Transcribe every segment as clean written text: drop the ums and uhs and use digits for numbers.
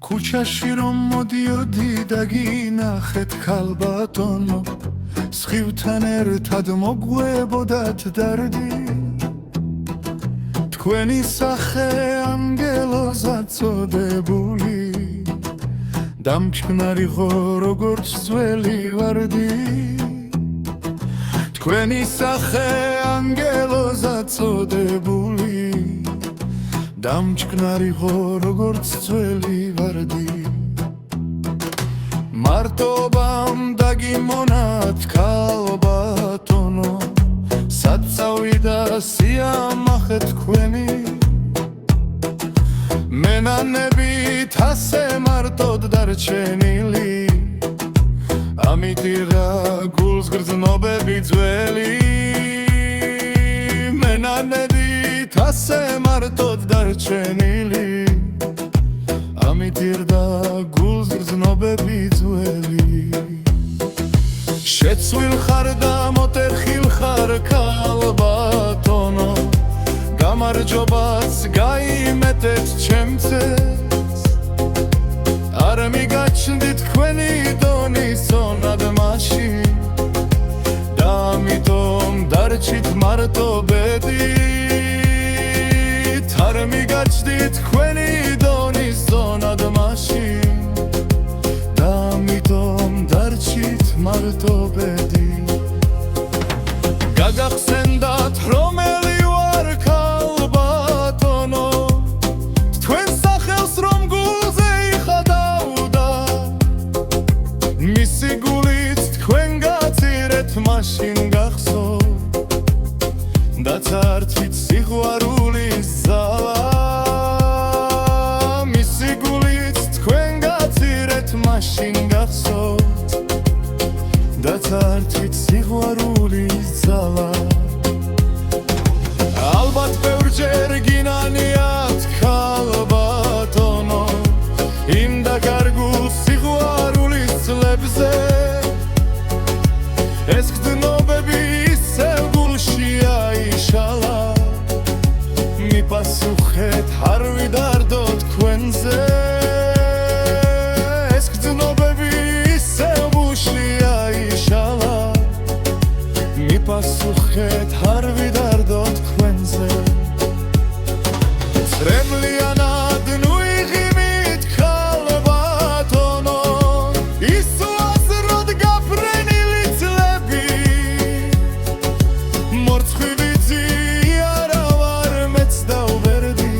ქუჩაში რომ მოდიოდი და გინახეთ ქალბატონო, სხივთან ერთად მოგვებოდათ დარდი. თქვენი სახე ანგელოზად წოდებული, დამჩკნარიღო როგორც ძველი ვარდი. თქვენი სახე ანგელოზად წოდებული, დამჩკნარიღო როგორც ძველი ვარდი. მარტობამ დაგიმონათ ქალბატონო, სად წავიდა სიამახე თქვენი, მენანებით ასე მარტოდ დარჩენილი, ამიტი რა გულს გრძნობები ძველი. მენანებით ასე მარტოდ დარჩენილი, ამიტი რა გულს გრძნობები ძველი. შეცვლილ ხარ და მოტეხილ ხარ ქალბატონო, გამარჯობაც გაიმეტეთ ჩემცეს, არ მიგაჩნდი თქვენი დონის ზონად მაშინ, და ამიტომ დარჩით მარტობედით. არ მიგაჩნდი თქვენი დონის ზონად მაშინ, და ამიტომ დარჩით მარტობედით. გაგახსენდათ რომელი ვარ ქალბატონო, თქვენ სახელს რომ გულზე იხადავდა, მისი გულით თქვენ გაწირეთ მაშინ გახსოვთ, და წარჩით სიყვარულის ზალა. მისი გულით თქვენ გაწირეთ მაშინ გახსოვთ, და წარჩით სიყვარულის ზალა. ალბათ ბევრჯერ გინანიათ ქალბატონო, იმ დაკარგულ სიყვარულის წლებზე, ეს გრძნობები ისევ გულში აიშალა. მიპასუხეთ არ ვიდარდო თქვენზე, ეს გრძნობები ისევ გულში აიშალა. მიპასუხეთ არ ვიდარდო თქვენზე. წრემლიანად ნუ იღიმით ქალბატონო, ის უაზროდ გაფრენილი წლები, მორცხვივი არა ვარ მეც დავბერდი,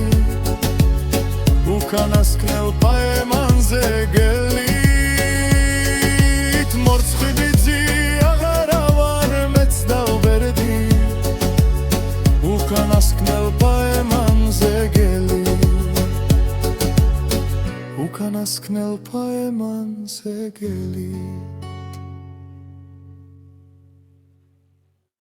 უკანასკნელ პაემანზე გელით. მორცხვივი აღარა ვარ მეც დავბერდი, უკანასკნელ პაემანზე გელით. უკანასკნელ პაემანზე გელით.